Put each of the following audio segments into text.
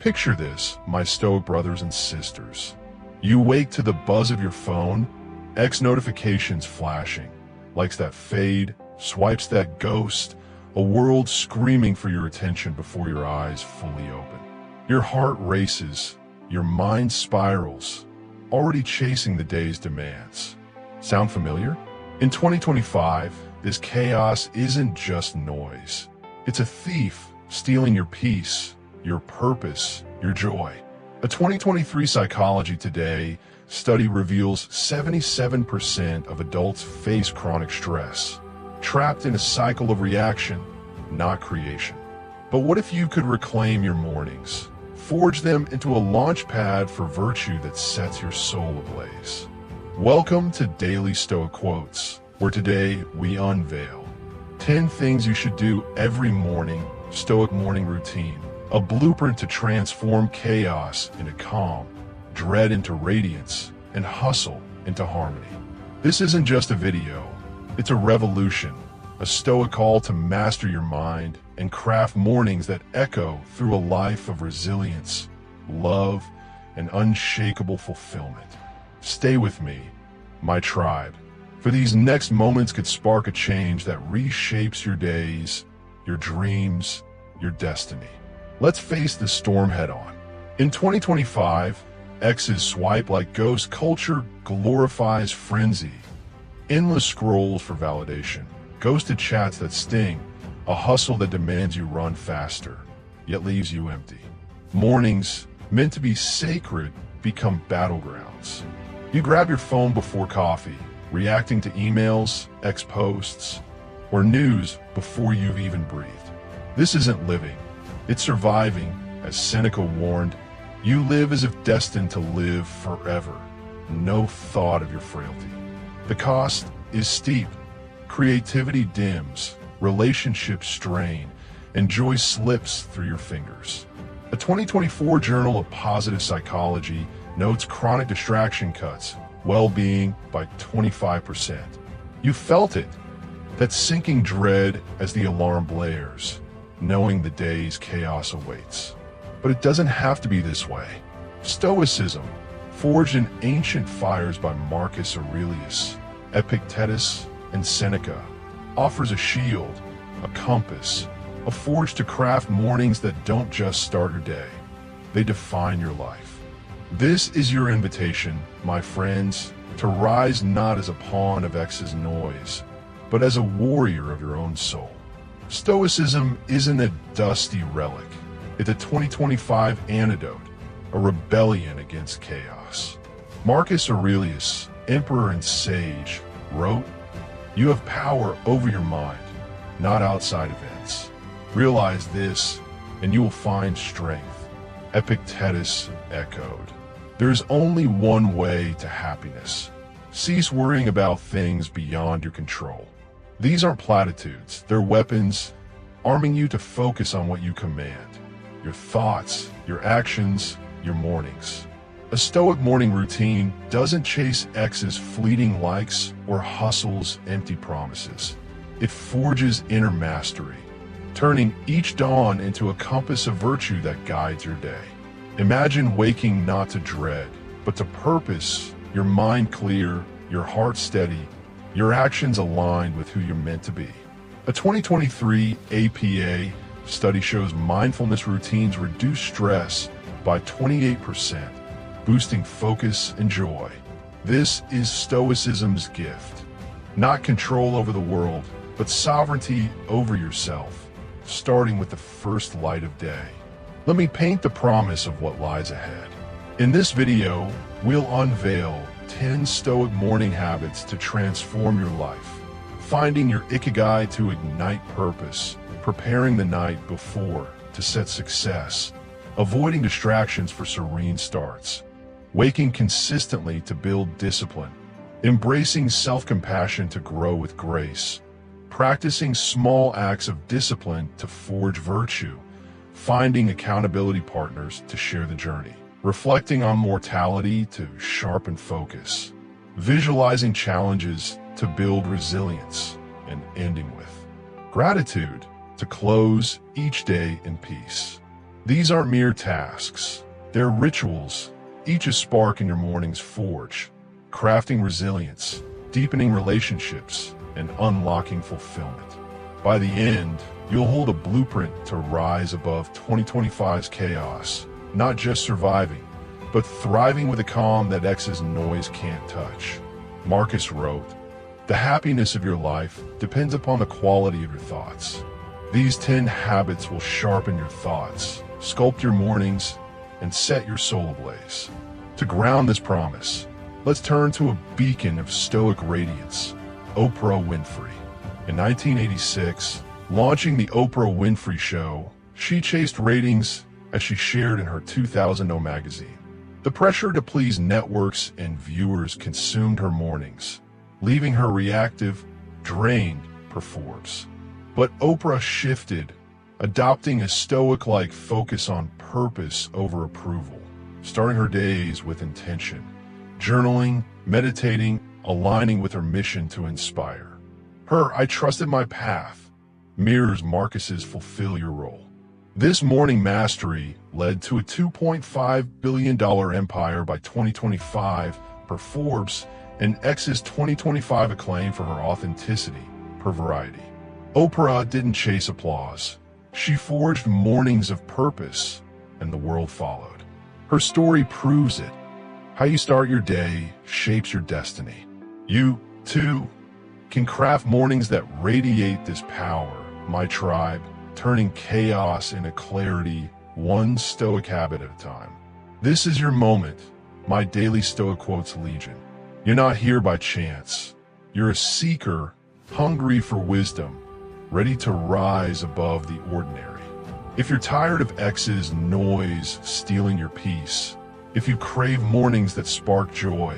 Picture this, my Stoic brothers and sisters. You wake to the buzz of your phone, X notifications flashing, likes that fade, swipes that ghost, a world screaming for your attention before your eyes fully open. Your heart races, your mind spirals, already chasing the day's demands. Sound familiar? In 2025, this chaos isn't just noise. It's a thief stealing your peace, your purpose, your joy. A 2023 Psychology Today study reveals 77% of adults face chronic stress, trapped in a cycle of reaction, not creation. But what if you could reclaim your mornings, forge them into a launch pad for virtue that sets your soul ablaze? Welcome to Daily Stoic Quotes, where today we unveil 10 things you should do every morning, Stoic morning routine, a blueprint to transform chaos into calm, dread into radiance, and hustle into harmony. This isn't just a video, it's a revolution, a Stoic call to master your mind and craft mornings that echo through a life of resilience, love, and unshakable fulfillment. Stay with me, my tribe, for these next moments could spark a change that reshapes your days, your dreams, your destiny. Let's face the storm head on. In 2025, X's swipe-like ghost culture glorifies frenzy. Endless scrolls for validation, ghosted chats that sting, a hustle that demands you run faster, yet leaves you empty. Mornings, meant to be sacred, become battlegrounds. You grab your phone before coffee, reacting to emails, X posts, or news before you've even breathed. This isn't living, it's surviving. As Seneca warned, you live as if destined to live forever. No thought of your frailty. The cost is steep. Creativity dims, relationships strain, and joy slips through your fingers. A 2024 Journal of Positive Psychology notes chronic distraction cuts well-being by 25%. You felt it, that sinking dread as the alarm blares, knowing the day's chaos awaits. But it doesn't have to be this way. Stoicism, forged in ancient fires by Marcus Aurelius, Epictetus, and Seneca, offers a shield, a compass, a forge to craft mornings that don't just start your day. They define your life. This is your invitation, my friends, to rise not as a pawn of X's noise, but as a warrior of your own soul. Stoicism isn't a dusty relic. It's a 2025 antidote, a rebellion against chaos. Marcus Aurelius, emperor and sage, wrote, "You have power over your mind, not outside events. Realize this, and you will find strength." Epictetus echoed, "There is only one way to happiness. Cease worrying about things beyond your control." These aren't platitudes, they're weapons, arming you to focus on what you command. Your thoughts, your actions, your mornings. A Stoic morning routine doesn't chase X's fleeting likes or hustle's empty promises. It forges inner mastery, turning each dawn into a compass of virtue that guides your day. Imagine waking not to dread, but to purpose, your mind clear, your heart steady, your actions aligned with who you're meant to be. A 2023 APA study shows mindfulness routines reduce stress by 28%, boosting focus and joy. This is Stoicism's gift. Not control over the world, but sovereignty over yourself, starting with the first light of day. Let me paint the promise of what lies ahead. In this video, we'll unveil 10 Stoic morning habits to transform your life, finding your Ikigai to ignite purpose, preparing the night before to set success, avoiding distractions for serene starts, waking consistently to build discipline, embracing self-compassion to grow with grace, practicing small acts of discipline to forge virtue, finding accountability partners to share the journey, reflecting on mortality to sharpen focus, visualizing challenges to build resilience, and ending with gratitude to close each day in peace. These aren't mere tasks. They're rituals, each a spark in your morning's forge, crafting resilience, deepening relationships, and unlocking fulfillment. By the end, you'll hold a blueprint to rise above 2025's chaos, not just surviving, but thriving with a calm that X's noise can't touch. Marcus wrote, "The happiness of your life depends upon the quality of your thoughts." These 10 habits will sharpen your thoughts, sculpt your mornings, and set your soul ablaze. To ground this promise, let's turn to a beacon of Stoic radiance, Oprah Winfrey. In 1986, launching the Oprah Winfrey Show, she chased ratings as she shared in her 2000 magazine. The pressure to please networks and viewers consumed her mornings, leaving her reactive, drained per Forbes. But Oprah shifted, adopting a Stoic-like focus on purpose over approval, starting her days with intention, journaling, meditating, aligning with her mission to inspire. Her "I trusted my path" mirrors Marcus's "fulfill your role." This morning mastery led to a $2.5 billion empire by 2025 per Forbes and X's 2025 acclaim for her authenticity per Variety. Oprah didn't chase applause. She forged mornings of purpose, and the world followed. Her story proves it. How you start your day shapes your destiny. You, too, can craft mornings that radiate this power, my tribe, turning chaos into clarity, one Stoic habit at a time. This is your moment, my Daily Stoic Quotes Legion. You're not here by chance. You're a seeker, hungry for wisdom, ready to rise above the ordinary. If you're tired of X's noise stealing your peace, if you crave mornings that spark joy,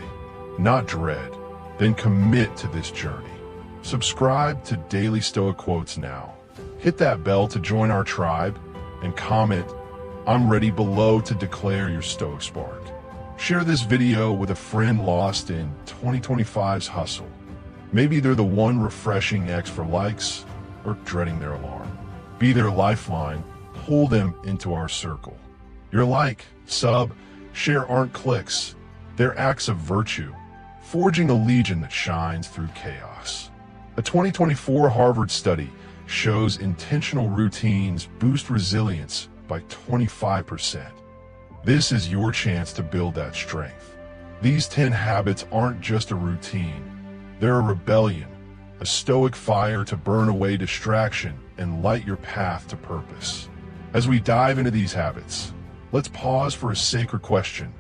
not dread, then commit to this journey. Subscribe to Daily Stoic Quotes now. Hit that bell to join our tribe, and comment, "I'm ready" below to declare your Stoic spark. Share this video with a friend lost in 2025's hustle. Maybe they're the one refreshing X for likes or dreading their alarm. Be their lifeline, pull them into our circle. Your like, sub, share aren't clicks. They're acts of virtue, forging a legion that shines through chaos. A 2024 Harvard study shows intentional routines boost resilience by 25%. This is your chance to build that strength. These 10 habits aren't just a routine. They're a rebellion, a Stoic fire to burn away distraction and light your path to purpose. As we dive into these habits, let's pause for a sacred question.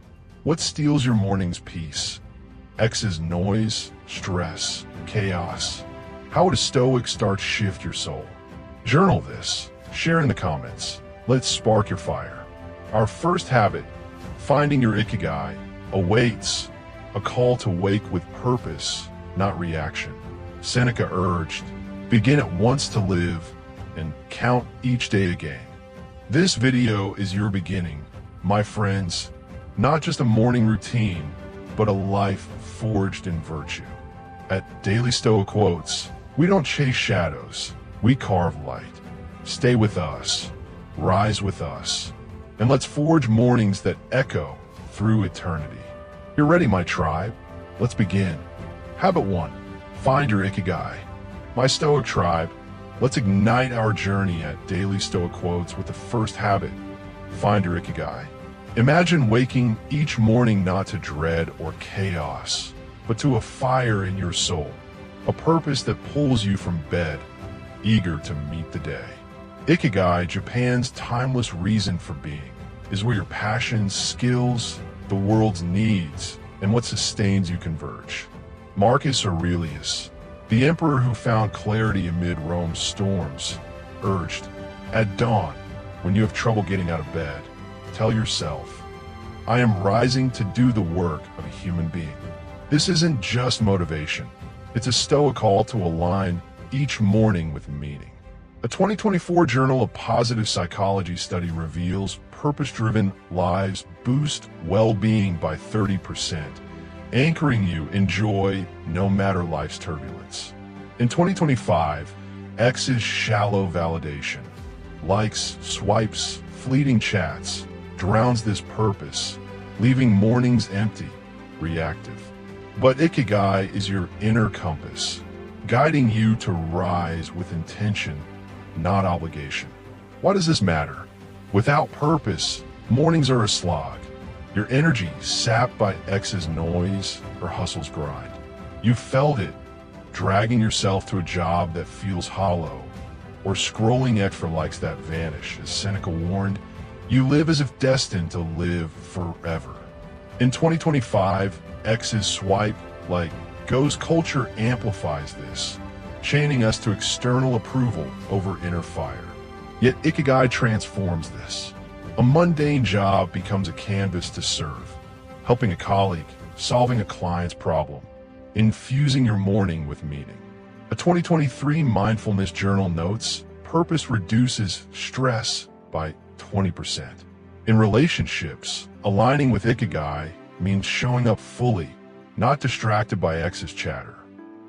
What steals your morning's peace? X's noise, stress, chaos? How would a Stoic start shift your soul? Journal this. Share in the comments. Let's spark your fire. Our first habit, finding your Ikigai, awaits, a call to wake with purpose, not reaction. Seneca urged, begin at once to live and count each day again. This video is your beginning, my friends, not just a morning routine, but a life forged in virtue. At Daily Stoic Quotes, we don't chase shadows, we carve light. Stay with us, rise with us, and let's forge mornings that echo through eternity. You're ready, my tribe? Let's begin. Habit 1. Find your Ikigai. My Stoic tribe, let's ignite our journey at Daily Stoic Quotes with the first habit. Find your Ikigai. Imagine waking each morning not to dread or chaos, but to a fire in your soul, a purpose that pulls you from bed, eager to meet the day. Ikigai, Japan's timeless reason for being, is where your passions, skills, the world's needs, and what sustains you converge. Marcus Aurelius, the emperor who found clarity amid Rome's storms, urged, at dawn, when you have trouble getting out of bed, tell yourself, I am rising to do the work of a human being. This isn't just motivation. It's a Stoic call to align each morning with meaning. A 2024 Journal of Positive Psychology study reveals purpose-driven lives boost well-being by 30%, anchoring you in joy no matter life's turbulence. In 2025, X's shallow validation, likes, swipes, fleeting chats, drowns this purpose, leaving mornings empty, reactive. But Ikigai is your inner compass, guiding you to rise with intention, not obligation. Why does this matter? Without purpose, mornings are a slog. Your energy sapped by X's noise or hustle's grind. You felt it, dragging yourself to a job that feels hollow, or scrolling X for likes that vanish. As Seneca warned, you live as if destined to live forever. In 2025, X's swipe like ghost culture amplifies this, chaining us to external approval over inner fire. Yet Ikigai transforms this. A mundane job becomes a canvas to serve, helping a colleague, solving a client's problem, infusing your morning with meaning. A 2023 mindfulness journal notes, purpose reduces stress by 20%. In relationships, aligning with Ikigai means showing up fully, not distracted by X's chatter.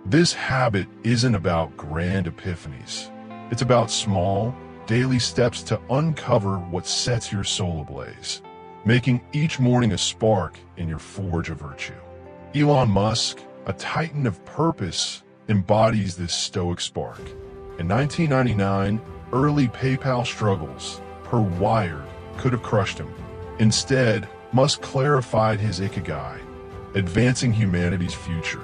This habit isn't about grand epiphanies. It's about small, daily steps to uncover what sets your soul ablaze, making each morning a spark in your forge of virtue. Elon Musk, a titan of purpose, embodies this stoic spark. In 1999, early PayPal struggles, per Wired, could have crushed him. Instead, Musk clarified his Ikigai, advancing humanity's future.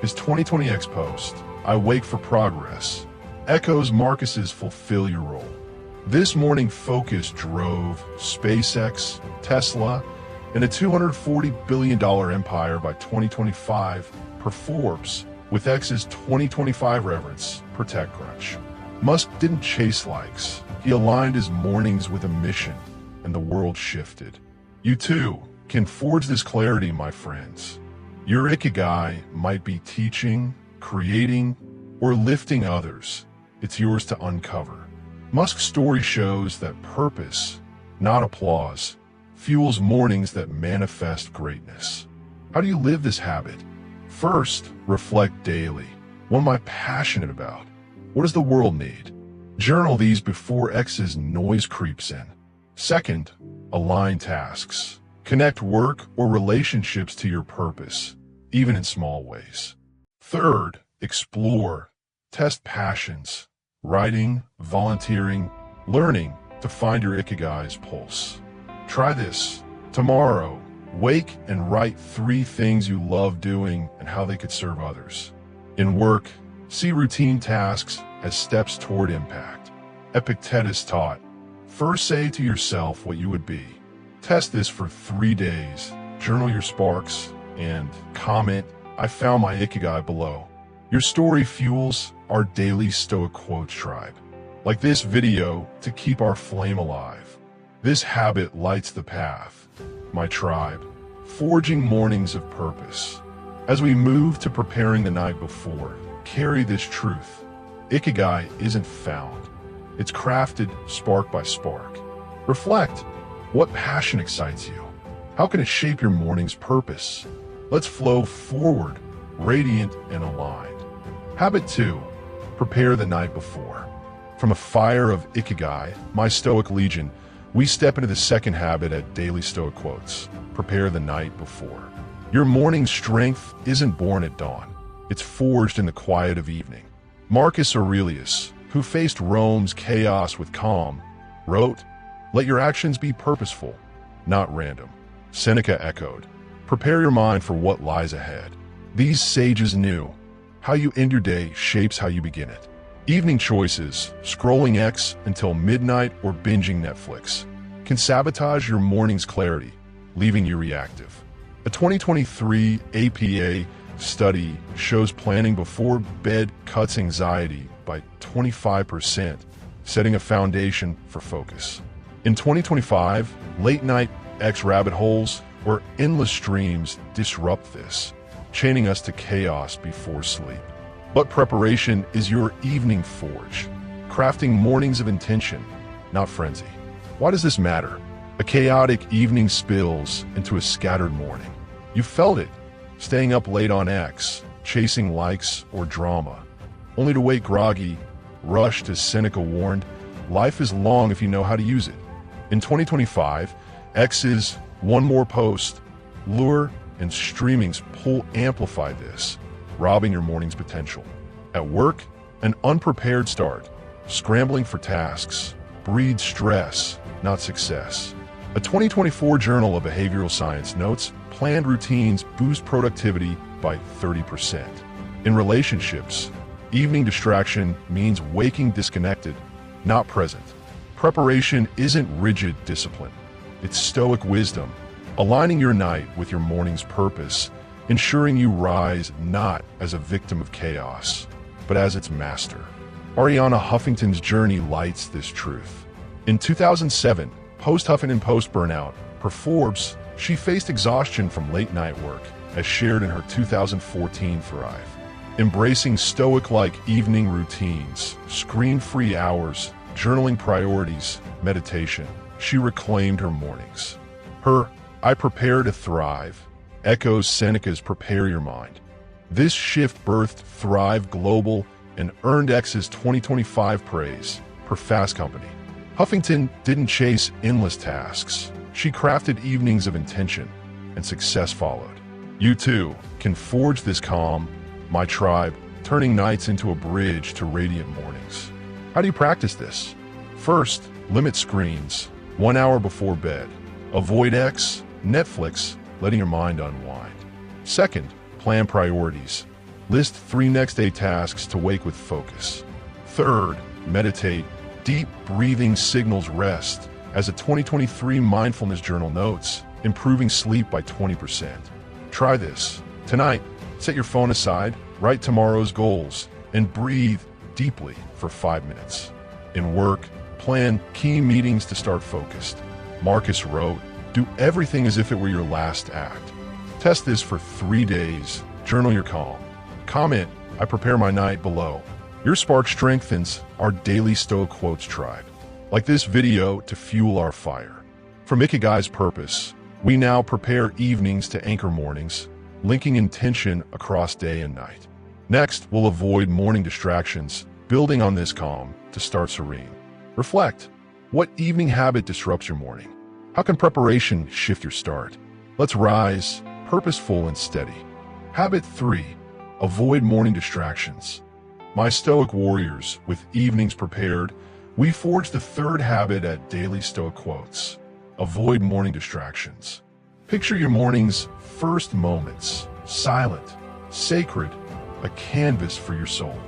His 2020 X post, "I wake for progress," echoes Marcus's "fulfill your role." This morning focus drove SpaceX, Tesla, and a $240 billion empire by 2025 per Forbes, with X's 2025 reverence per TechCrunch. Musk didn't chase likes. He aligned his mornings with a mission, and the world shifted. You too can forge this clarity, my friends. Your Ikigai might be teaching, creating, or lifting others. It's yours to uncover. Musk's story shows that purpose, not applause, fuels mornings that manifest greatness. How do you live this habit? First, reflect daily. What am I passionate about? What does the world need? Journal these before X's noise creeps in. Second, align tasks. Connect work or relationships to your purpose, even in small ways. Third, explore. Test passions. Writing, volunteering, learning to find your Ikigai's pulse. Try this. Tomorrow, wake and write 3 things you love doing and how they could serve others. In work, see routine tasks as steps toward impact. Epictetus taught, first say to yourself what you would be. Test this for 3 days. Journal your sparks and comment, "I found my Ikigai" below. Your story fuels our Daily Stoic Quotes tribe. Like this video to keep our flame alive. This habit lights the path. My tribe, forging mornings of purpose. As we move to preparing the night before, carry this truth. Ikigai isn't found. It's crafted spark by spark. Reflect. What passion excites you? How can it shape your morning's purpose? Let's flow forward, radiant and aligned. Habit 2. Prepare the night before. From a fire of Ikigai, my Stoic Legion, we step into the second habit at Daily Stoic Quotes. Prepare the night before. Your morning strength isn't born at dawn. It's forged in the quiet of evening. Marcus Aurelius, who faced Rome's chaos with calm, wrote, "Let your actions be purposeful, not random." Seneca echoed, "Prepare your mind for what lies ahead." These sages knew, how you end your day shapes how you begin it. Evening choices, scrolling X until midnight or binging Netflix, can sabotage your morning's clarity, leaving you reactive. A 2023 APA study shows planning before bed cuts anxiety by 25%, setting a foundation for focus. In 2025, late-night X rabbit holes or endless streams disrupt this, chaining us to chaos before sleep. But preparation is your evening forge, crafting mornings of intention, not frenzy. Why does this matter? A chaotic evening spills into a scattered morning. You felt it, staying up late on X, chasing likes or drama, only to wake groggy, rushed as Seneca warned, life is long if you know how to use it. In 2025, X's one more post, lure, and streaming's pull amplify this, robbing your morning's potential. At work, an unprepared start, scrambling for tasks, breeds stress, not success. A 2024 Journal of Behavioral Science notes planned routines boost productivity by 30%. In relationships, evening distraction means waking disconnected, not present. Preparation isn't rigid discipline. It's stoic wisdom, aligning your night with your morning's purpose, ensuring you rise not as a victim of chaos, but as its master. Ariana Huffington's journey lights this truth. In 2007, post-Huffington Post burnout, per Forbes, she faced exhaustion from late-night work, as shared in her 2014 Thrive. Embracing stoic-like evening routines, screen-free hours, journaling priorities, meditation, she reclaimed her mornings. Her "I prepare to thrive" echoes Seneca's "Prepare your mind." This shift birthed Thrive Global and earned X's 2025 praise per Fast Company. Huffington didn't chase endless tasks. She crafted evenings of intention, and success followed. You too can forge this calm, my tribe, turning nights into a bridge to radiant mornings. How do you practice this? First, limit screens, 1 hour before bed. Avoid X, Netflix, letting your mind unwind. Second, plan priorities. List 3 next-day tasks to wake with focus. Third, meditate. Deep breathing signals rest, as a 2023 Mindfulness Journal notes, improving sleep by 20%. Try this. Tonight, set your phone aside, write tomorrow's goals, and breathe deeply for 5 minutes. In work, plan key meetings to start focused. Marcus wrote, "Do everything as if it were your last act." Test this for 3 days. Journal your calm. Comment, "I prepare my night" below. Your spark strengthens our Daily Stoic Quotes tribe. Like this video to fuel our fire. From Ikigai's purpose, we now prepare evenings to anchor mornings, linking intention across day and night. Next, we'll avoid morning distractions, building on this calm to start serene. Reflect. What evening habit disrupts your morning? How can preparation shift your start? Let's rise, purposeful and steady. Habit 3. Avoid morning distractions. My Stoic warriors, with evenings prepared, we forge the 3rd habit at Daily Stoic Quotes. Avoid morning distractions. Picture your morning's first moments, silent, sacred, a canvas for your soul.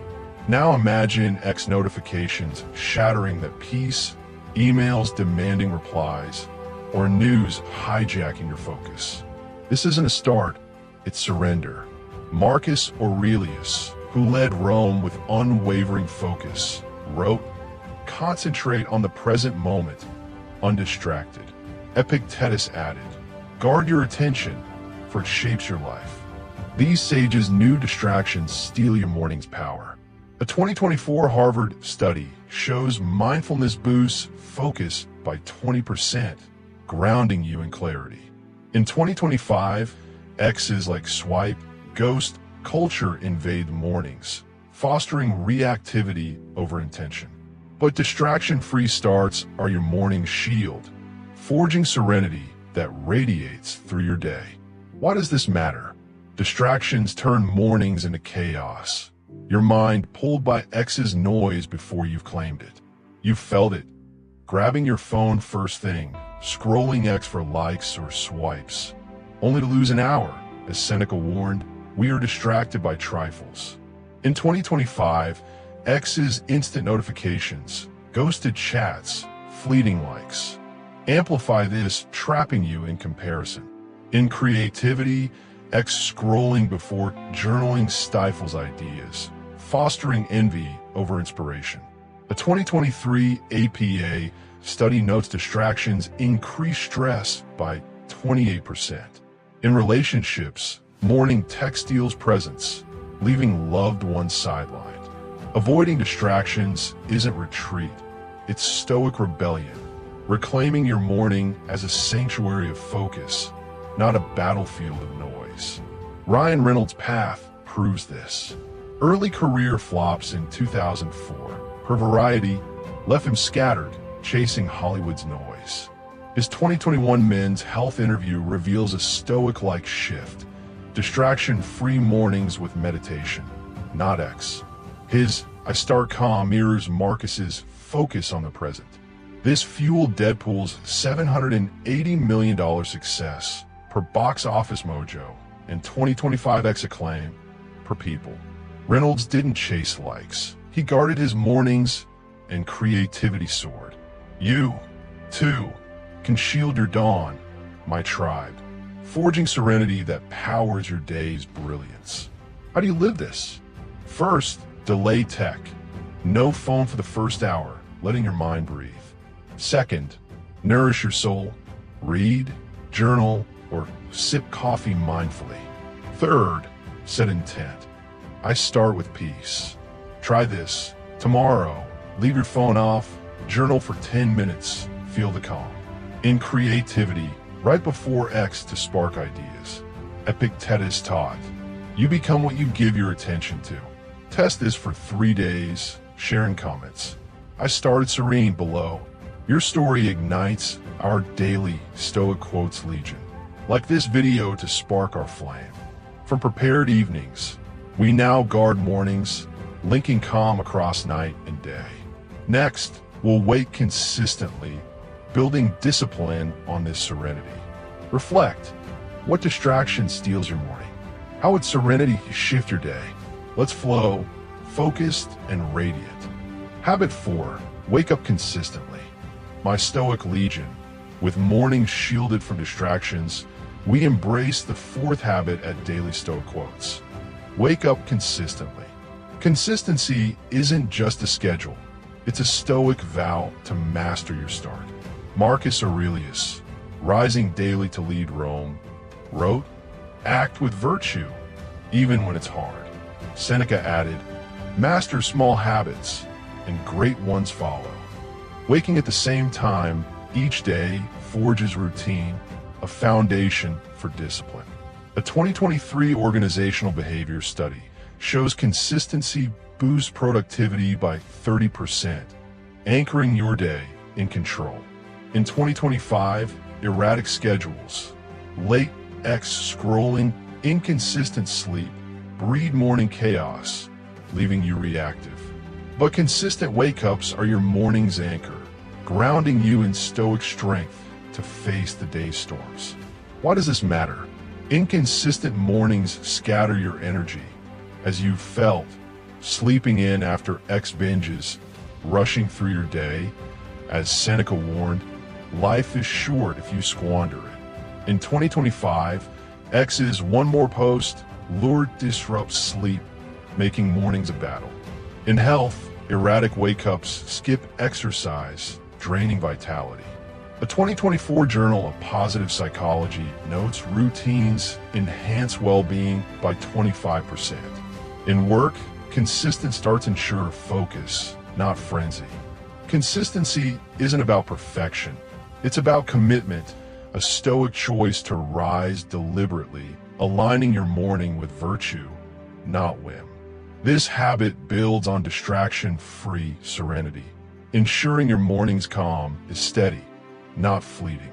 Now imagine X notifications shattering that peace, emails demanding replies, or news hijacking your focus. This isn't a start, it's surrender. Marcus Aurelius, who led Rome with unwavering focus, wrote, "Concentrate on the present moment, undistracted." Epictetus added, "Guard your attention, for it shapes your life." These sages knew distractions steal your morning's power. A 2024 Harvard study shows mindfulness boosts focus by 20%, grounding you in clarity. In 2025, X's like swipe, ghost, culture invade mornings, fostering reactivity over intention. But distraction-free starts are your morning shield, forging serenity that radiates through your day. Why does this matter? Distractions turn mornings into chaos. Your mind pulled by X's noise before you've claimed it. You've felt it. Grabbing your phone first thing, scrolling X for likes or swipes, only to lose an hour. As Seneca warned, we are distracted by trifles. In 2025, X's instant notifications, ghosted chats, fleeting likes. Amplify this, trapping you in comparison. In creativity, X scrolling before journaling stifles ideas, fostering envy over inspiration. A 2023 APA study notes distractions increase stress by 28%. In relationships, morning tech steals presence, leaving loved ones sidelined. Avoiding distractions isn't retreat, it's stoic rebellion, reclaiming your morning as a sanctuary of focus, not a battlefield of noise. Ryan Reynolds' path proves this. Early career flops in 2004. Her Variety left him scattered, chasing Hollywood's noise. days. His 2021 Men's Health interview reveals a Stoic-like shift. Distraction-free mornings with meditation, not X. His I Start Calm mirrors Marcus's focus on the present. This fueled Deadpool's $780 million success per Box Office Mojo and 2025 X acclaim per People. Reynolds didn't chase likes. He guarded his mornings and creativity soared. You, too, can shield your dawn, my tribe, forging serenity that powers your day's brilliance. How do you live this? First, delay tech. No phone for the first hour, letting your mind breathe. Second, nourish your soul. Read, journal, or sip coffee mindfully. Third, set intent. I start with peace. Try this. Tomorrow, leave your phone off, journal for 10 minutes, feel the calm. In creativity, right before X to spark ideas. Epictetus taught, you become what you give your attention to. Test this for 3 days, sharing comments. I started serene below. Your story ignites our daily Stoic Quotes Legion. Like this video to spark our flame. From prepared evenings, we now guard mornings, linking calm across night and day. Next, we'll wake consistently, building discipline on this serenity. Reflect. What distraction steals your morning? How would serenity shift your day? Let's flow, focused and radiant. Habit 4. Wake up consistently. My Stoic Legion. With mornings shielded from distractions, we embrace the 4th habit at Daily Stoic Quotes. Wake up consistently. Consistency isn't just a schedule. It's a Stoic vow to master your start. Marcus Aurelius, rising daily to lead Rome, wrote, act with virtue, even when it's hard. Seneca added, master small habits, and great ones follow. Waking at the same time each day forges routine, a foundation for discipline. A 2023 organizational behavior study shows consistency boosts productivity by 30%, anchoring your day in control. In 2025, erratic schedules, late X scrolling, inconsistent sleep breed morning chaos, leaving you reactive. But consistent wake-ups are your morning's anchor, grounding you in stoic strength to face the day's storms. Why does this matter? Inconsistent mornings scatter your energy, as you felt, sleeping in after X binges, rushing through your day. As Seneca warned, life is short if you squander it. In 2025, X's one more post lured disrupts sleep, making mornings a battle. In health, erratic wake-ups skip exercise, draining vitality. A 2024 Journal of Positive Psychology notes routines enhance well-being by 25%. In work, consistent starts ensure focus, not frenzy. Consistency isn't about perfection. It's about commitment, a stoic choice to rise deliberately, aligning your morning with virtue, not whim. This habit builds on distraction-free serenity, ensuring your morning's calm is steady, not fleeting.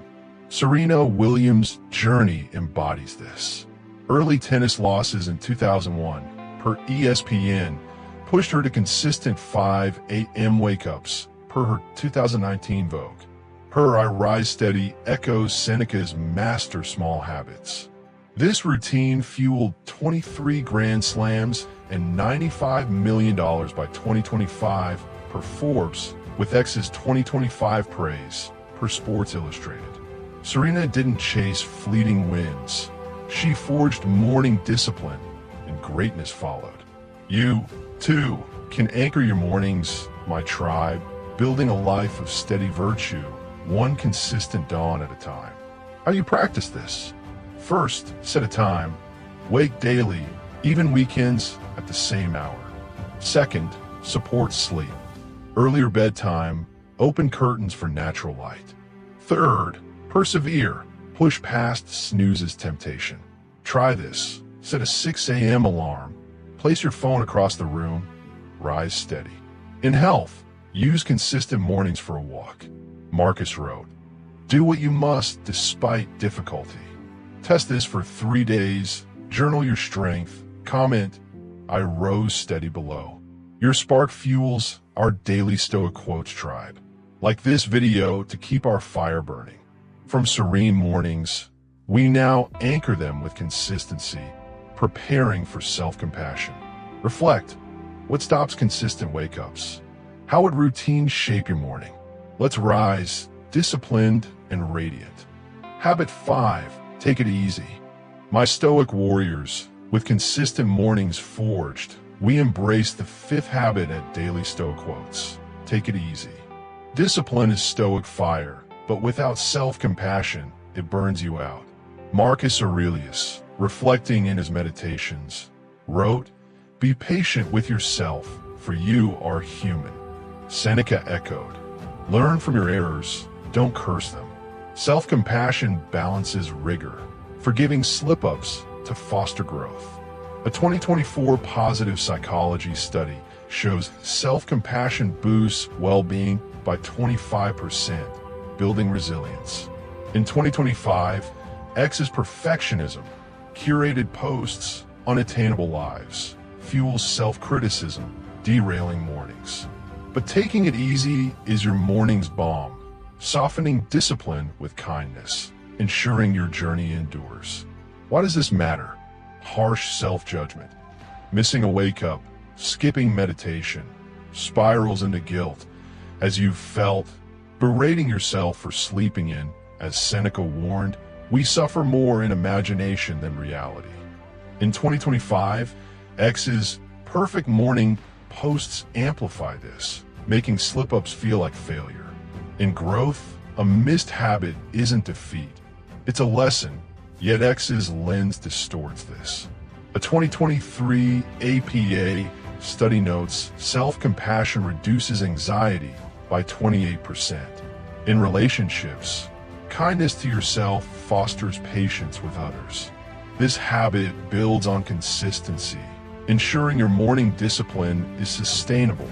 Serena Williams' journey embodies this. Early tennis losses in 2001, per ESPN, pushed her to consistent 5 a.m. wake-ups, per her 2019 Vogue. Her I Rise Steady echoes Seneca's master small habits. This routine fueled 23 Grand Slams and $95 million by 2025 per Forbes, with X's 2025 praise per Sports Illustrated. Serena didn't chase fleeting wins. She forged morning discipline, and greatness followed. You, too, can anchor your mornings, my tribe, building a life of steady virtue, one consistent dawn at a time. How do you practice this? First, set a time. Wake daily, even weekends, at the same hour. Second, support sleep. Earlier bedtime, open curtains for natural light. Third, persevere. Push past snooze's temptation. Try this. Set a 6 a.m. alarm. Place your phone across the room. Rise steady. In health, use consistent mornings for a walk. Marcus wrote, Do what you must despite difficulty. Test this for 3 days, journal your strength, comment, "I rose steady" below. Your spark fuels our Daily Stoic Quotes tribe. Like this video to keep our fire burning. From serene mornings, we now anchor them with consistency, preparing for self-compassion. Reflect. What stops consistent wake-ups? How would routines shape your morning? Let's rise, disciplined and radiant. Habit 5. Take it easy. My Stoic warriors, with consistent mornings forged, we embrace the 5th habit at Daily Stoic Quotes. Take it easy. Discipline is Stoic fire, but without self-compassion, it burns you out. Marcus Aurelius, reflecting in his meditations, wrote, "Be patient with yourself, for you are human." Seneca echoed, "Learn from your errors, don't curse them." Self-compassion balances rigor, forgiving slip-ups to foster growth. A 2024 positive psychology study shows self-compassion boosts well-being by 25%, building resilience. In 2025, X's perfectionism, curated posts, unattainable lives, fuels self-criticism, derailing mornings. But taking it easy is your morning's balm, softening discipline with kindness, ensuring your journey endures. Why does this matter? Harsh self-judgment, missing a wake-up, skipping meditation, spirals into guilt, as you've felt, berating yourself for sleeping in, as Seneca warned, we suffer more in imagination than reality. In 2025, X's perfect morning posts amplify this, making slip-ups feel like failure. In growth, a missed habit isn't defeat. It's a lesson, yet X's lens distorts this. A 2023 APA study notes self-compassion reduces anxiety by 28%. In relationships, kindness to yourself fosters patience with others. This habit builds on consistency, ensuring your morning discipline is sustainable,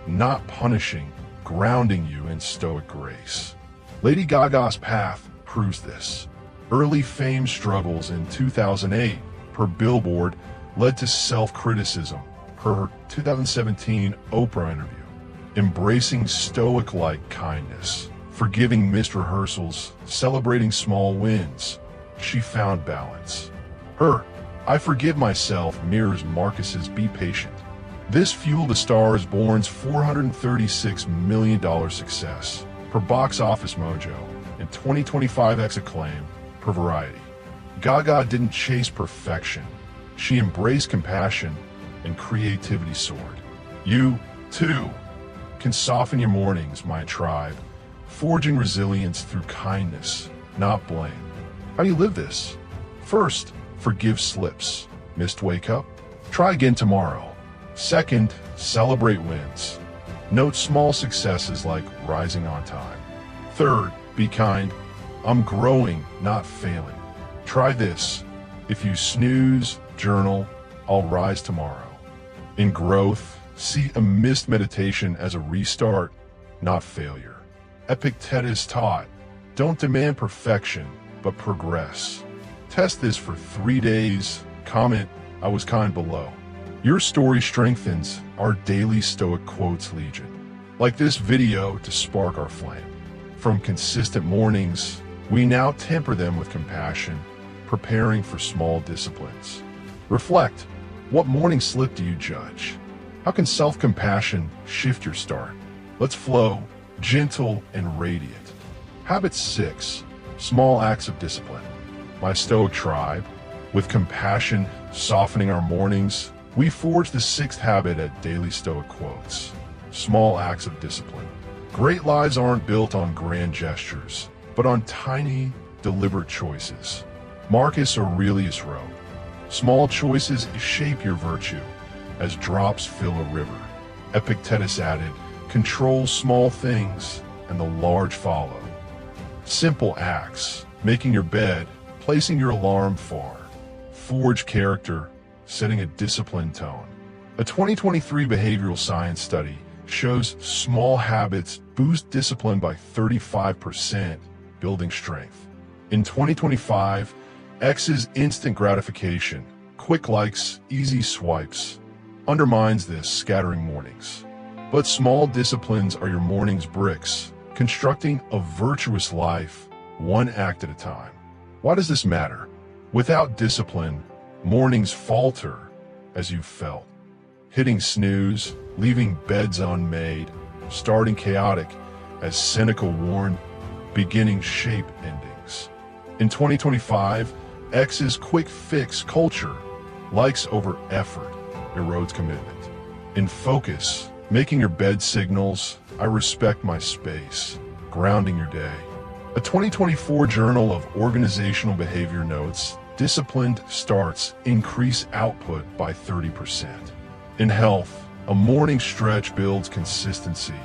not punishing, grounding you in Stoic grace. Lady Gaga's path proves this. Early fame struggles in 2008 per Billboard led to self-criticism per her 2017 Oprah interview. Embracing Stoic-like kindness, forgiving missed rehearsals, celebrating small wins, she found balance. Her "I forgive myself" mirrors Marcus's "Be patient." This fueled A Star is Born's $436 million success per Box Office Mojo and 2025's acclaim per Variety. Gaga didn't chase perfection. She embraced compassion and creativity soared. You, too, can soften your mornings, my tribe, forging resilience through kindness, not blame. How do you live this? First, forgive slips. Missed wake up? Try again tomorrow. Second, celebrate wins. Note small successes like rising on time. Third, be kind. I'm growing, not failing. Try this. If you snooze, journal, I'll rise tomorrow. In growth, see a missed meditation as a restart, not failure. Epictetus taught, don't demand perfection, but progress. Test this for 3 days. Comment, "I was kind" below. Your story strengthens our Daily Stoic Quotes legion. Like this video to spark our flame. From consistent mornings, we now temper them with compassion, preparing for small disciplines. Reflect. What morning slip do you judge? How can self-compassion shift your start? Let's flow, gentle and radiant. Habit 6. Small acts of discipline. My Stoic tribe, with compassion softening our mornings, we forge the 6th habit at Daily Stoic Quotes. Small acts of discipline. Great lives aren't built on grand gestures, but on tiny, deliberate choices. Marcus Aurelius wrote, "Small choices shape your virtue, as drops fill a river." Epictetus added, "Control small things, and the large follow." Simple acts, making your bed, placing your alarm far, forge character, setting a disciplined tone. A 2023 behavioral science study shows small habits boost discipline by 35%, building strength. In 2025, X's instant gratification, quick likes, easy swipes, undermines this, scattering mornings. But small disciplines are your morning's bricks, constructing a virtuous life, one act at a time. Why does this matter? Without discipline, mornings falter, as you've felt. Hitting snooze, leaving beds unmade, starting chaotic, as Seneca warned, beginning shape endings. In 2025, X's quick fix culture, likes over effort, erodes commitment. In focus, making your bed signals, I respect my space, grounding your day. A 2024 Journal of Organizational Behavior notes, disciplined starts increase output by 30%. In health, a morning stretch builds consistency,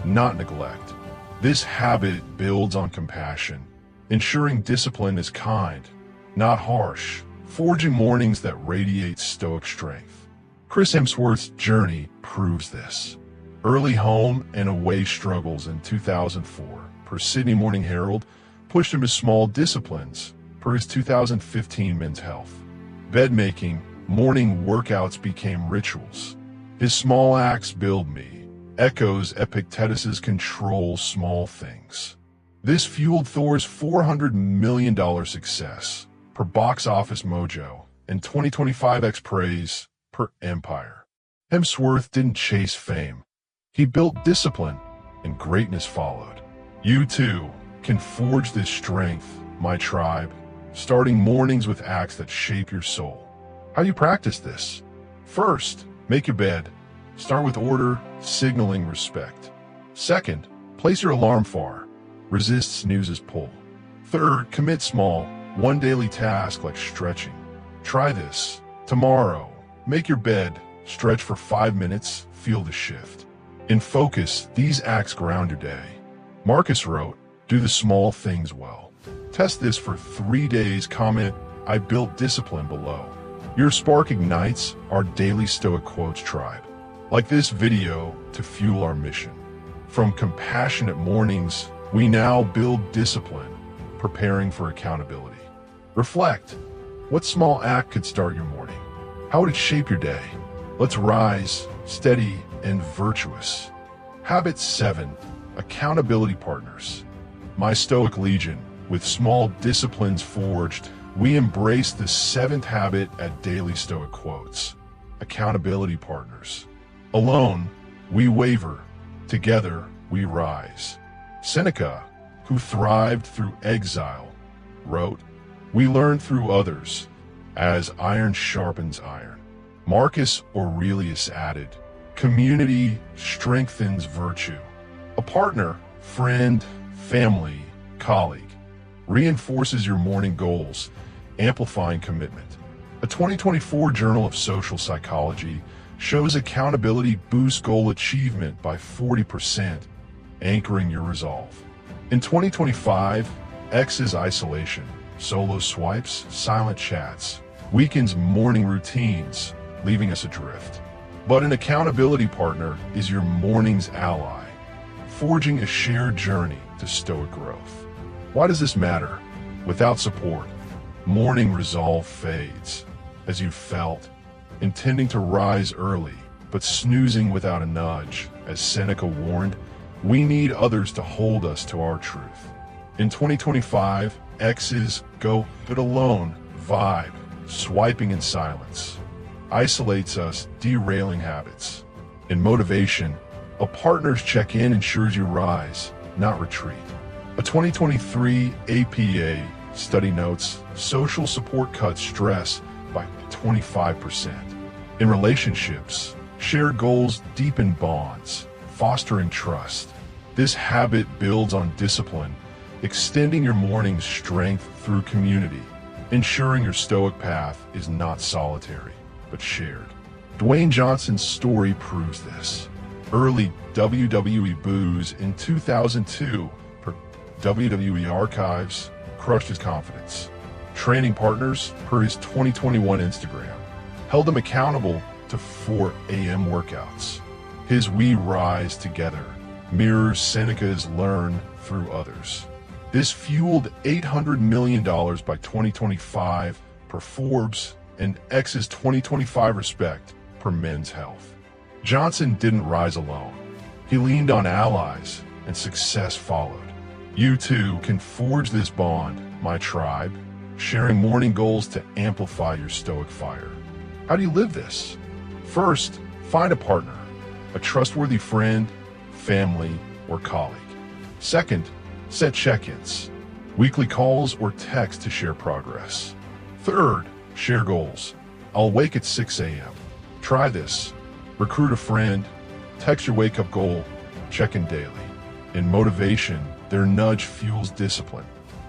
not neglect. This habit builds on compassion, ensuring discipline is kind, not harsh, forging mornings that radiate stoic strength. Chris Hemsworth's journey proves this. Early home and away struggles in 2004, per Sydney Morning Herald, pushed him to small disciplines, per his 2015 Men's Health. Bed making, morning workouts became rituals. His small acts build me, echoes Epictetus' control small things. This fueled Thor's $400 million success, per Box Office Mojo, and 2025X praise, per Empire. Hemsworth didn't chase fame. He built discipline, and greatness followed. You too can forge this strength, my tribe, starting mornings with acts that shape your soul. How do you practice this? First, make your bed. Start with order, signaling respect. Second, place your alarm far. Resist snooze's pull. Third, commit small, one daily task like stretching. Try this. Tomorrow, make your bed, stretch for 5 minutes, feel the shift. In focus, these acts ground your day. Marcus wrote, do the small things well. Test this for 3 days, comment, I built discipline below. Your spark ignites our Daily Stoic Quotes tribe. Like this video to fuel our mission. From compassionate mornings, we now build discipline, preparing for accountability. Reflect. What small act could start your morning? How would it shape your day? Let's rise, steady, and virtuous. Habit 7. Accountability partners. My Stoic Legion, with small disciplines forged, we embrace the 7th habit at Daily Stoic Quotes. Accountability partners. Alone, we waver. Together, we rise. Seneca, who thrived through exile, wrote, we learn through others, as iron sharpens iron. Marcus Aurelius added, community strengthens virtue. A partner, friend, family, colleague reinforces your morning goals, amplifying commitment. A 2024 Journal of Social Psychology shows accountability boosts goal achievement by 40%, anchoring your resolve. In 2025, X's isolation, solo swipes, silent chats, weakens morning routines, leaving us adrift. But an accountability partner is your morning's ally, forging a shared journey to stoic growth. Why does this matter? Without support, morning resolve fades, as you felt, intending to rise early, but snoozing without a nudge. As Seneca warned, we need others to hold us to our truth. In 2025, X's go it alone vibe, swiping in silence, isolates us, derailing habits. In motivation, a partner's check-in ensures you rise, not retreat. A 2023 APA study notes social support cuts stress by 25%. In relationships, shared goals deepen bonds, fostering trust. This habit builds on discipline, extending your morning's strength through community, ensuring your stoic path is not solitary, but shared. Dwayne Johnson's story proves this. Early WWE booze in 2002 per WWE Archives crushed his confidence. Training partners, per his 2021 Instagram, held him accountable to 4 a.m. workouts. His We Rise Together mirrors Seneca's learn through others. This fueled $800 million by 2025 per Forbes and X's 2025 respect per Men's Health. Johnson didn't rise alone. He leaned on allies, and success followed. You too can forge this bond, my tribe, sharing morning goals to amplify your Stoic fire. How do you live this? First, find a partner, a trustworthy friend, family, or colleague. Second, set check-ins, weekly calls or text to share progress. Third, share goals. I'll wake at 6 a.m. Try this. Recruit a friend, text your wake-up goal, check in daily. In motivation, their nudge fuels discipline.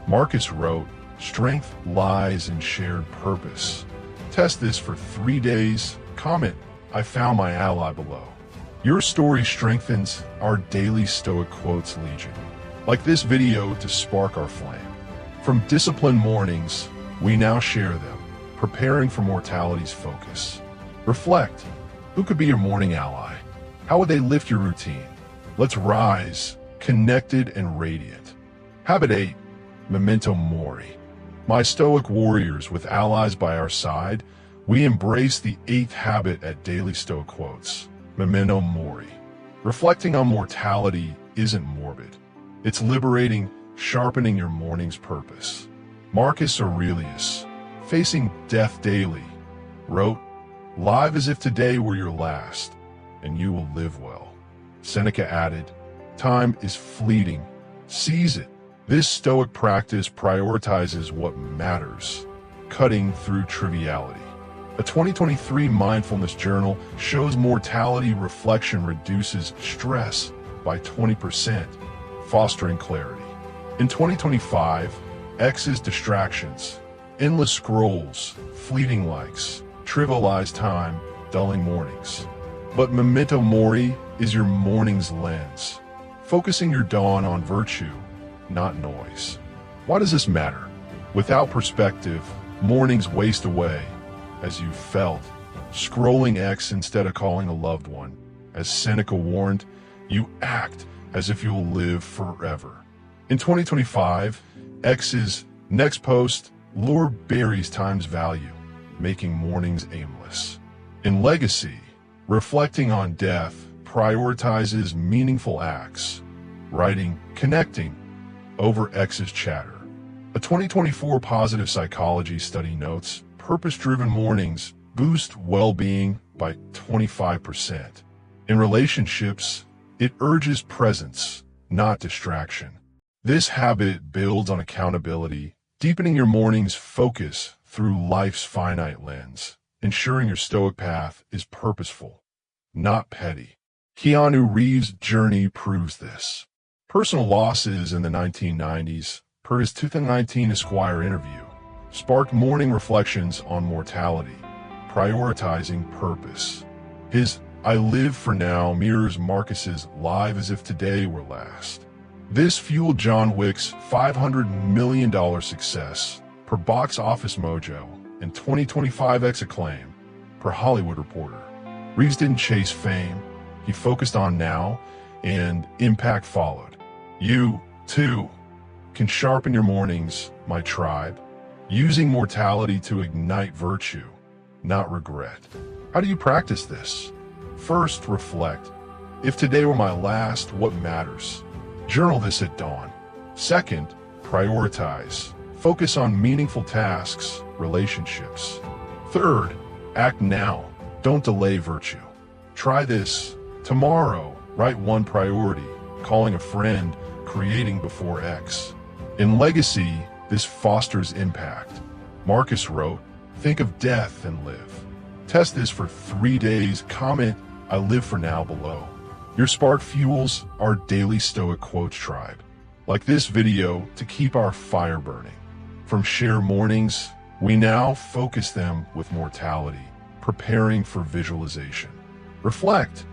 Marcus wrote, "Strength lies in shared purpose." Test this for 3 days. Comment, "I found my ally" below. Your story strengthens our daily Stoic Quotes legion. Like this video to spark our flame. From disciplined mornings, we now share them, preparing for mortality's focus. Reflect. Who could be your morning ally? How would they lift your routine? Let's rise, connected and radiant. Habit 8, Memento Mori. My Stoic warriors with allies by our side, we embrace the 8th habit at Daily Stoic Quotes, Memento Mori. Reflecting on mortality isn't morbid. It's liberating, sharpening your morning's purpose. Marcus Aurelius, facing death daily, wrote, "Live as if today were your last, and you will live well." Seneca added, "Time is fleeting. Seize it." This Stoic practice prioritizes what matters, cutting through triviality. A 2023 mindfulness journal shows mortality reflection reduces stress by 20%, fostering clarity. In 2025, X's distractions, endless scrolls, fleeting likes, trivialized time, dulling mornings. But Memento Mori is your morning's lens, focusing your dawn on virtue, not noise. Why does this matter? Without perspective, mornings waste away, as you felt, scrolling X instead of calling a loved one. As Seneca warned, you act as if you'll live forever. In 2025, X's next post lure buries time's value, making mornings aimless. In legacy, reflecting on death prioritizes meaningful acts, writing, connecting, over X's chatter. A 2024 positive psychology study notes, purpose-driven mornings boost well-being by 25%. In relationships, it urges presence, not distraction. This habit builds on accountability, deepening your morning's focus through life's finite lens, ensuring your Stoic path is purposeful, not petty. Keanu Reeves' journey proves this. Personal losses in the 1990s, per his 2019 Esquire interview, sparked morning reflections on mortality, prioritizing purpose. His "I live for now" mirrors Marcus's "live as if today were last." This fueled John Wick's $500 million success per Box Office Mojo and 2025X acclaim per Hollywood Reporter. Reeves didn't chase fame, he focused on now, and impact followed. You, too, can sharpen your mornings, my tribe, using mortality to ignite virtue, not regret. How do you practice this? First, reflect. If today were my last, what matters? Journal this at dawn. Second, prioritize. Focus on meaningful tasks, relationships. Third, act now. Don't delay virtue. Try this. Tomorrow, write one priority, calling a friend, creating before X. In legacy, this fosters impact. Marcus wrote, "Think of death and live." Test this for 3 days. Comment, "I live for now" below. Your spark fuels our daily Stoic Quotes tribe. Like this video to keep our fire burning. From share mornings, we now focus them with mortality, preparing for visualization. Reflect.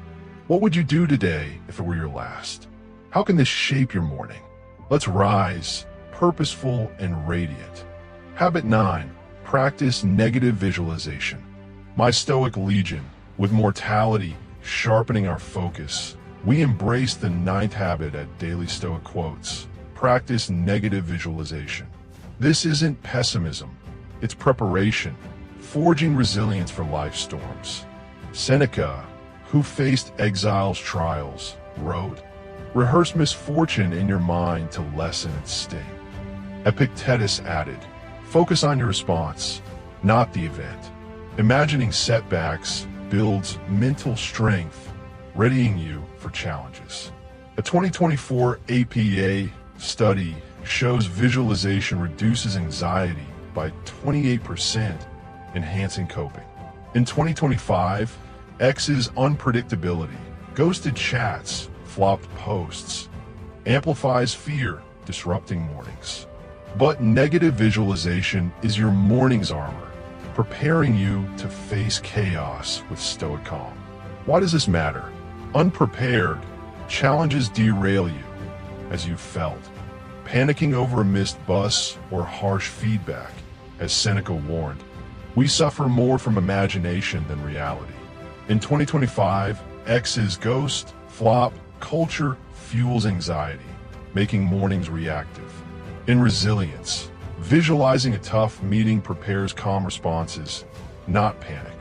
What would you do today if it were your last? How can this shape your morning? Let's rise, purposeful and radiant. Habit 9. Practice negative visualization. My Stoic legion, with mortality sharpening our focus, we embrace the 9th habit at Daily Stoic Quotes, practice negative visualization. This isn't pessimism, it's preparation, forging resilience for life's storms. Seneca, who faced exile's trials, wrote, "Rehearse misfortune in your mind to lessen its sting." Epictetus added, "Focus on your response, not the event." Imagining setbacks builds mental strength, readying you for challenges. A 2024 APA study shows visualization reduces anxiety by 28%, enhancing coping. In 2025, X's unpredictability, ghosted chats, flopped posts, amplifies fear, disrupting mornings. But negative visualization is your morning's armor, preparing you to face chaos with stoic calm. Why does this matter? Unprepared, challenges derail you, as you felt. Panicking over a missed bus or harsh feedback, as Seneca warned. We suffer more from imagination than reality. In 2025, X's ghost, flop, culture fuels anxiety, making mornings reactive. In resilience, visualizing a tough meeting prepares calm responses, not panic.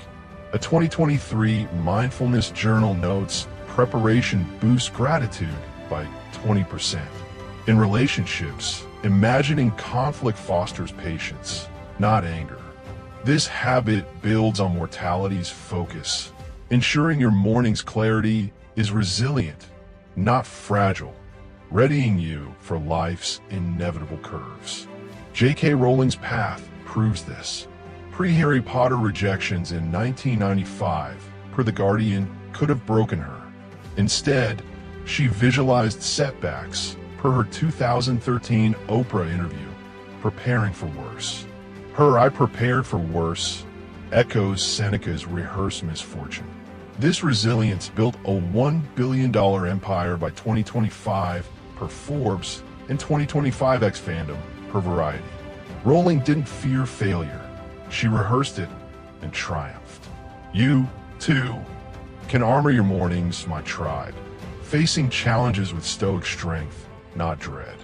A 2023 Mindfulness journal notes preparation boosts gratitude by 20%. In relationships, imagining conflict fosters patience, not anger. This habit builds on mortality's focus, ensuring your morning's clarity is resilient, not fragile, readying you for life's inevitable curves. J.K. Rowling's path proves this. Pre-Harry Potter rejections in 1995, per The Guardian, could have broken her. Instead, she visualized setbacks, per her 2013 Oprah interview, preparing for worse. Her "I prepared for worse" echoes Seneca's "rehearse misfortune." This resilience built a $1 billion empire by 2025 per Forbes and 2025 X Fandom per Variety. Rowling didn't fear failure. She rehearsed it and triumphed. You, too, can armor your mornings, my tribe, facing challenges with stoic strength, not dread.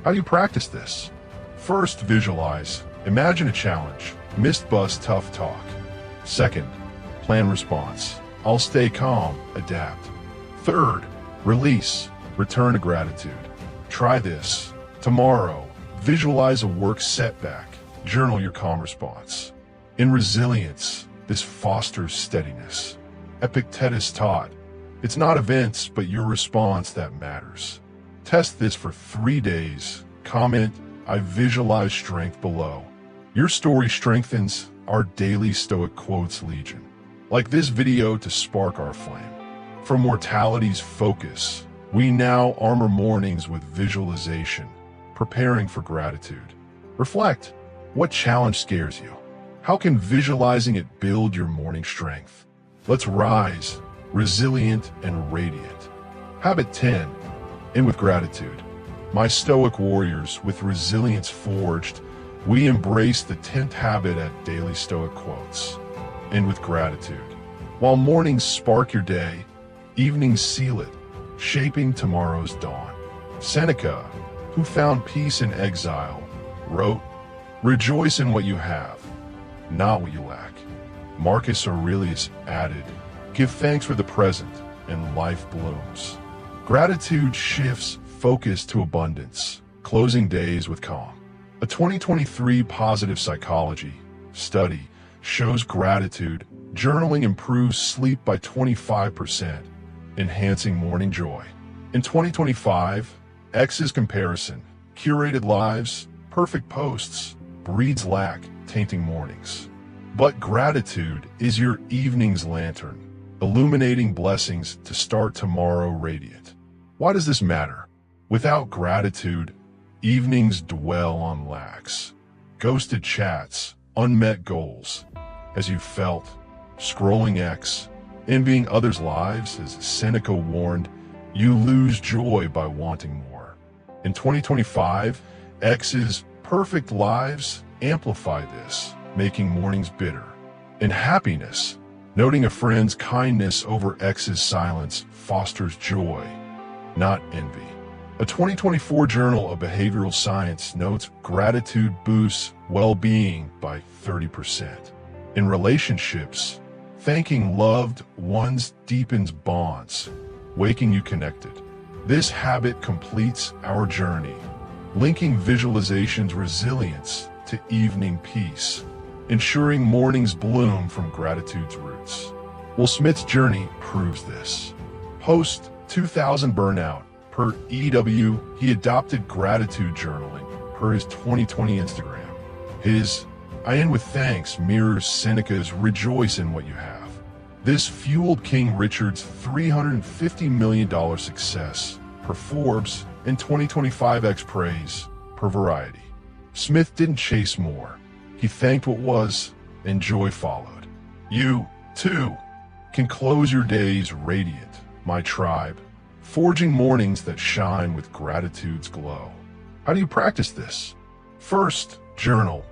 How do you practice this? First, visualize. Imagine a challenge. Missed bus, tough talk. Second, plan response. I'll stay calm, adapt. Third, release. Return to gratitude. Try this. Tomorrow, visualize a work setback. Journal your calm response. In resilience, this fosters steadiness. Epictetus taught, it's not events, but your response that matters. Test this for 3 days. Comment, I visualize strength below. Your story strengthens our daily Stoic Quotes legion. Like this video to spark our flame. From mortality's focus, we now armor mornings with visualization, preparing for gratitude. Reflect, what challenge scares you? How can visualizing it build your morning strength? Let's rise, resilient and radiant. Habit 10, in with gratitude. My Stoic warriors, with resilience forged, we embrace the 10th habit at Daily Stoic Quotes. In with gratitude. While mornings spark your day, evenings seal it, shaping tomorrow's dawn. Seneca, who found peace in exile, wrote, "Rejoice in what you have, not what you lack." Marcus Aurelius added, "Give thanks for the present, and life blooms." Gratitude shifts focus to abundance, closing days with calm. A 2023 positive psychology study shows gratitude journaling improves sleep by 25%, enhancing morning joy. In 2025, X's comparison, curated lives, perfect posts, breeds lack, tainting mornings. But gratitude is your evening's lantern, illuminating blessings to start tomorrow radiant. Why does this matter? Without gratitude, evenings dwell on lacks, ghosted chats, unmet goals. As you felt, scrolling X, envying others' lives, as Seneca warned, you lose joy by wanting more. In 2025, X's perfect lives amplify this, making mornings bitter. In happiness, noting a friend's kindness over X's silence fosters joy, not envy. A 2024 Journal of Behavioral Science notes gratitude boosts well-being by 30%. In relationships, thanking loved ones deepens bonds, waking you connected. This habit completes our journey, linking visualization's resilience to evening peace, ensuring mornings bloom from gratitude's roots. Will Smith's journey proves this. Post 2000 burnout. Per EW, he adopted gratitude journaling per his 2020 Instagram. His "I end with thanks" mirrors Seneca's "rejoice in what you have." This fueled King Richard's $350 million success per Forbes and 2025x praise per Variety. Smith didn't chase more. He thanked what was, and joy followed. You, too, can close your days radiant, my tribe, forging mornings that shine with gratitude's glow. How do you practice this? First, journal.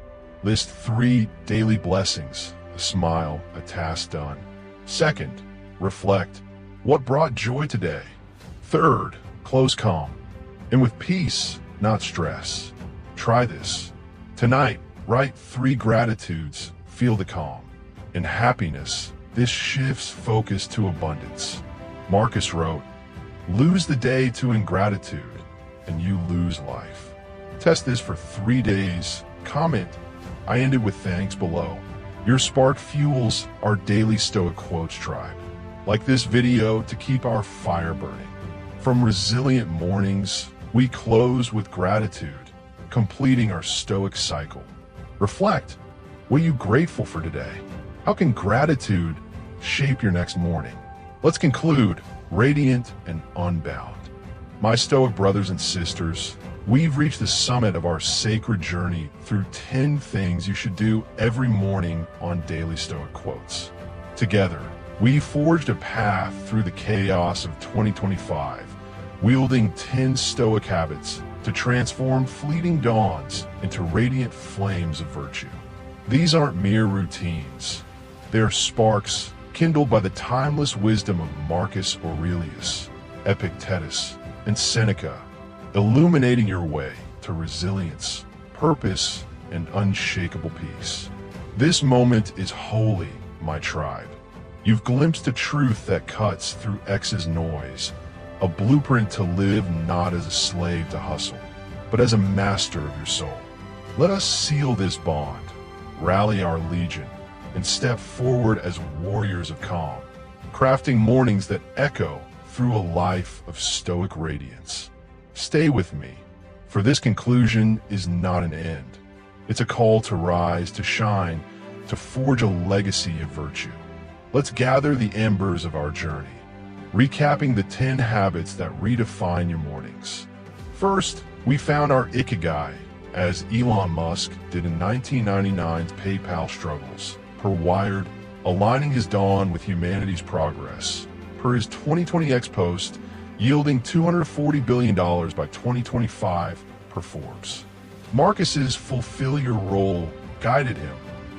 List 3 daily blessings, a smile, a task done. Second, reflect. What brought joy today? Third, close calm. And with peace, not stress. Try this. Tonight, write 3 gratitudes, feel the calm. In happiness, this shifts focus to abundance. Marcus wrote, "Lose the day to ingratitude, and you lose life." Test this for 3 days. Comment, "I ended with thanks" below. Your spark fuels our Daily Stoic Quotes tribe. Like this video to keep our fire burning. From resilient mornings, we close with gratitude, completing our Stoic cycle. Reflect. What are you grateful for today? How can gratitude shape your next morning? Let's conclude radiant and unbound. My Stoic brothers and sisters, we've reached the summit of our sacred journey through 10 things you should do every morning on Daily Stoic Quotes. Together, we forged a path through the chaos of 2025, wielding 10 Stoic habits to transform fleeting dawns into radiant flames of virtue. These aren't mere routines. They're sparks kindled by the timeless wisdom of Marcus Aurelius, Epictetus, and Seneca, illuminating your way to resilience, purpose, and unshakable peace. This moment is holy, my tribe. You've glimpsed a truth that cuts through X's noise, a blueprint to live not as a slave to hustle, but as a master of your soul. Let us seal this bond, rally our legion, and step forward as warriors of calm, crafting mornings that echo through a life of stoic radiance. Stay with me, for this conclusion is not an end. It's a call to rise, to shine, to forge a legacy of virtue. Let's gather the embers of our journey, recapping the 10 habits that redefine your mornings. First, we found our Ikigai, as Elon Musk did in 1999's PayPal struggles, per Wired, aligning his dawn with humanity's progress, per his 2020X post, yielding $240 billion by 2025 per Forbes. Marcus's "fulfill your role" guided him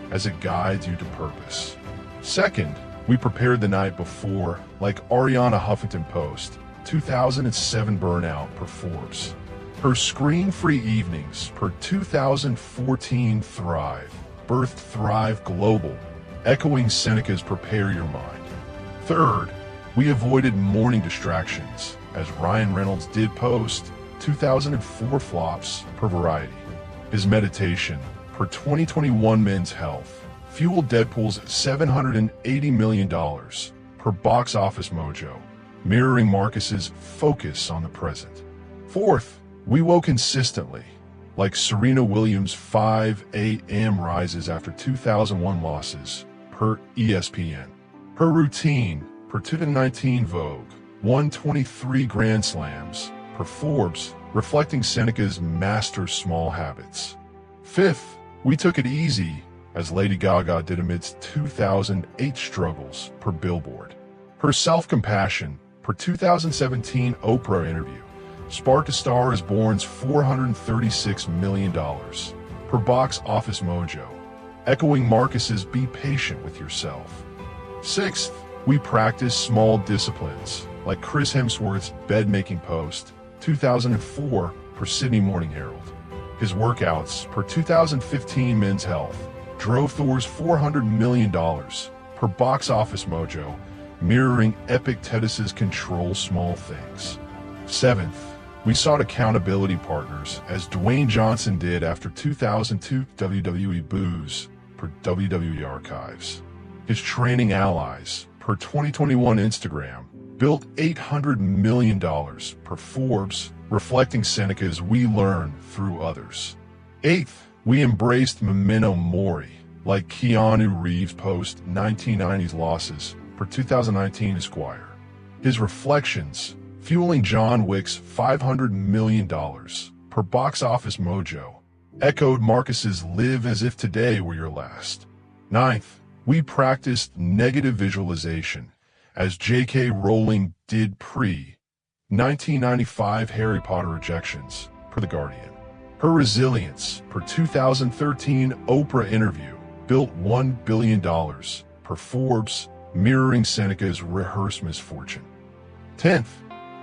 as it guides you to purpose. Second, we prepared the night before, like Ariana Huffington post, 2007 burnout per Forbes. Her screen-free evenings per 2014 Thrive, birthed Thrive Global, echoing Seneca's "prepare your mind." Third, we avoided morning distractions, as Ryan Reynolds did post, 2004 flops per Variety. His meditation per 2021 Men's Health fueled Deadpool's $780 million per Box Office Mojo, mirroring Marcus's focus on the present. Fourth, we woke consistently, like Serena Williams' 5 a.m. rises after 2001 losses, per ESPN. Her routine, per 2019 Vogue, won 23 Grand Slams, per Forbes, reflecting Seneca's master small habits. Fifth, we took it easy, as Lady Gaga did amidst 2008 struggles, per Billboard. Her self-compassion, per 2017 Oprah interview, sparked A Star is Born's $436 million, per Box Office Mojo, echoing Marcus's "be patient with yourself." Sixth, we practice small disciplines, like Chris Hemsworth's bed-making post, 2004 per Sydney Morning Herald. His workouts per 2015 Men's Health drove Thor's $400 million per Box Office Mojo, mirroring Epictetus's control small things. 7th, we sought accountability partners, as Dwayne Johnson did after 2002 WWE Booze per WWE Archives. His training allies per 2021 Instagram built $800 million per Forbes, reflecting Seneca's "we learn through others." 8th, we embraced Memento Mori, like Keanu Reeves' post-1990s losses per 2019 Esquire. His reflections, fueling John Wick's $500 million per Box Office Mojo, echoed Marcus's "live as if today were your last." 9th, we practiced negative visualization, as J.K. Rowling did pre-1995 Harry Potter rejections, per The Guardian. Her resilience per 2013 Oprah interview built $1 billion per Forbes, mirroring Seneca's "rehearse misfortune." 10th,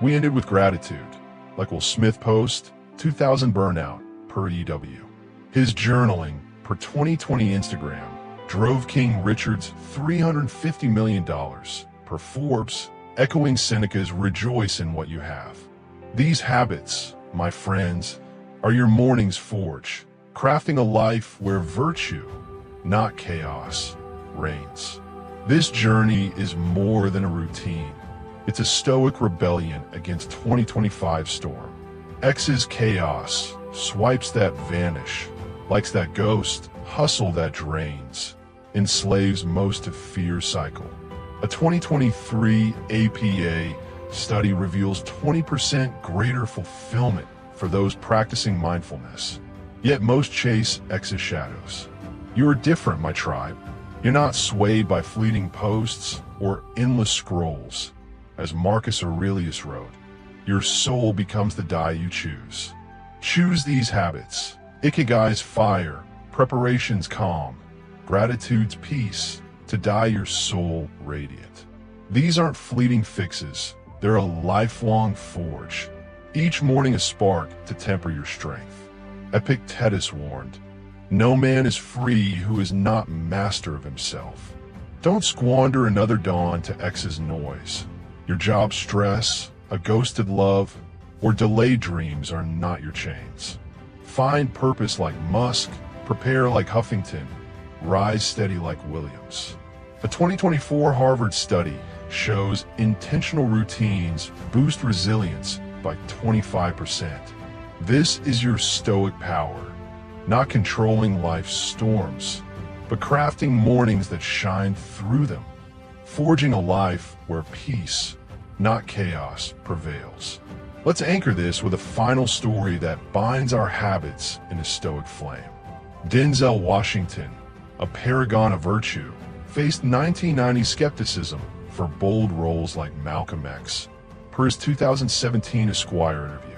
we ended with gratitude, like Will Smith post 2000 burnout per EW. His journaling per 2020 Instagram drove King Richard's $350 million per Forbes, echoing Seneca's "rejoice in what you have." These habits, my friends, are your morning's forge, crafting a life where virtue, not chaos, reigns. This journey is more than a routine. It's a stoic rebellion against 2025 storm. X's chaos, swipes that vanish, likes that ghost, hustle that drains, enslaves most to fear cycle. A 2023 APA study reveals 20% greater fulfillment for those practicing mindfulness. Yet most chase X's shadows. You are different, my tribe. You're not swayed by fleeting posts or endless scrolls. As Marcus Aurelius wrote, your soul becomes the die you choose. Choose these habits: Ikigai's fire, preparation's calm, gratitude's peace, to dye your soul radiate. These aren't fleeting fixes, they're a lifelong forge, each morning a spark to temper your strength. Epictetus warned, "No man is free who is not master of himself." Don't squander another dawn to X's noise. Your job stress, a ghosted love, or delayed dreams are not your chains. Find purpose like Musk, prepare like Huffington, rise steady like Williams. A 2024 Harvard study shows intentional routines boost resilience by 25%. This is your stoic power, not controlling life's storms, but crafting mornings that shine through them, forging a life where peace, not chaos, prevails. Let's anchor this with a final story that binds our habits in a stoic flame. Denzel Washington, a paragon of virtue, faced 1990 skepticism for bold roles like Malcolm X, per his 2017 Esquire interview.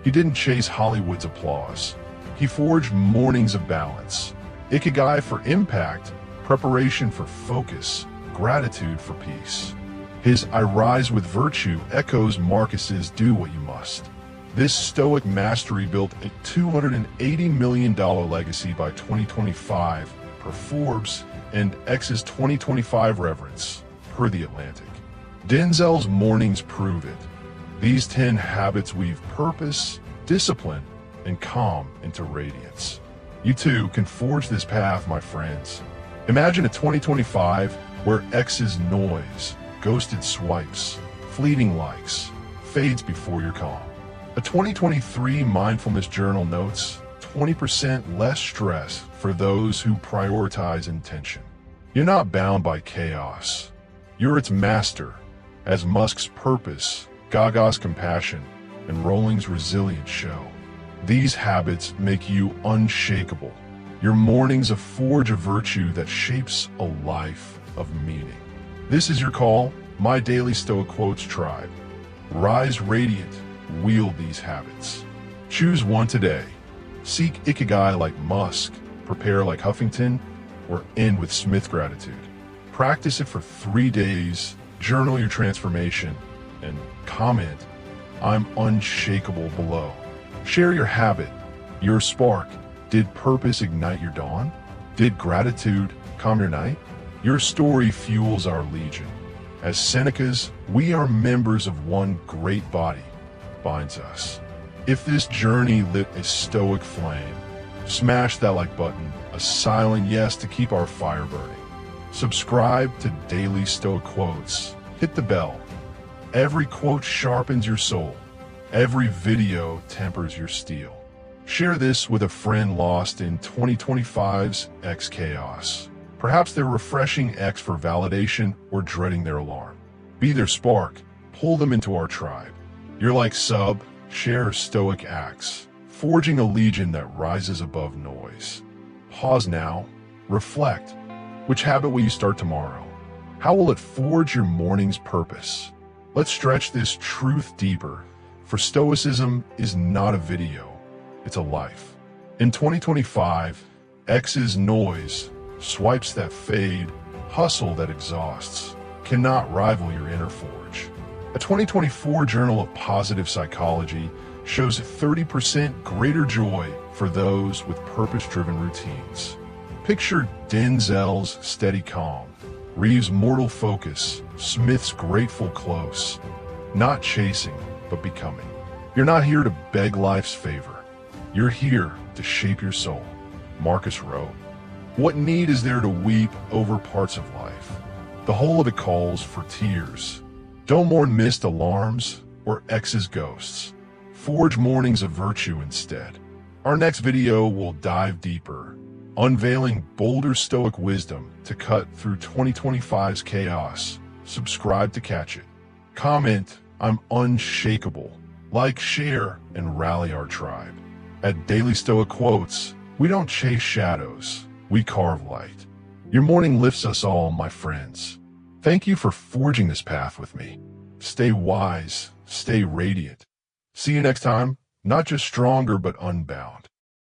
He didn't chase Hollywood's applause. He forged mornings of balance. Ikigai for impact, preparation for focus, gratitude for peace. His "I rise with virtue" echoes Marcus's "do what you must." This stoic mastery built a $280 million legacy by 2025 per Forbes and X's 2025 reverence per The Atlantic. Denzel's mornings prove it. These 10 habits weave purpose, discipline, and calm into radiance. You too can forge this path, my friends. Imagine a 2025 where X's noise, ghosted swipes, fleeting likes, fades before your calm. A 2023 Mindfulness Journal notes 20% less stress for those who prioritize intention. You're not bound by chaos. You're its master, as Musk's purpose, Gaga's compassion, and Rowling's resilience show. These habits make you unshakable. Your mornings a forge of virtue that shapes a life of meaning. This is your call, my Daily Stoic Quotes tribe. Rise radiant, wield these habits. Choose one today. Seek Ikigai like Musk, prepare like Huffington, or end with Smith gratitude. Practice it for 3 days, journal your transformation, and comment, I'm unshakable below. Share your habit, your spark. Did purpose ignite your dawn? Did gratitude calm your night? Your story fuels our legion. As Senecas, we are members of one great body, binds us. If this journey lit a stoic flame, smash that like button, a silent yes to keep our fire burning. Subscribe to Daily Stoic Quotes. Hit the bell. Every quote sharpens your soul. Every video tempers your steel. Share this with a friend lost in 2025's X chaos. Perhaps they're refreshing X for validation or dreading their alarm. Be their spark. Pull them into our tribe. You're like sub, share stoic acts, forging a legion that rises above noise. Pause now. Reflect. Which habit will you start tomorrow? How will it forge your morning's purpose? Let's stretch this truth deeper, for Stoicism is not a video, it's a life. In 2025, X's noise, swipes that fade, hustle that exhausts, cannot rival your inner forge. A 2024 Journal of Positive Psychology shows 30% greater joy for those with purpose-driven routines. Picture Denzel's steady calm, Reeves' mortal focus, Smith's grateful close. Not chasing, but becoming. You're not here to beg life's favor. You're here to shape your soul. Marcus wrote, "What need is there to weep over parts of life? The whole of it calls for tears. Don't mourn missed alarms or X's ghosts. Forge mornings of virtue instead." Our next video will dive deeper, unveiling bolder stoic wisdom to cut through 2025's chaos. Subscribe to catch it. Comment, "I'm unshakable." Like, share, and rally our tribe. At Daily Stoic Quotes, we don't chase shadows, we carve light. Your morning lifts us all, my friends. Thank you for forging this path with me. Stay wise, stay radiant. See you next time, not just stronger but unbound.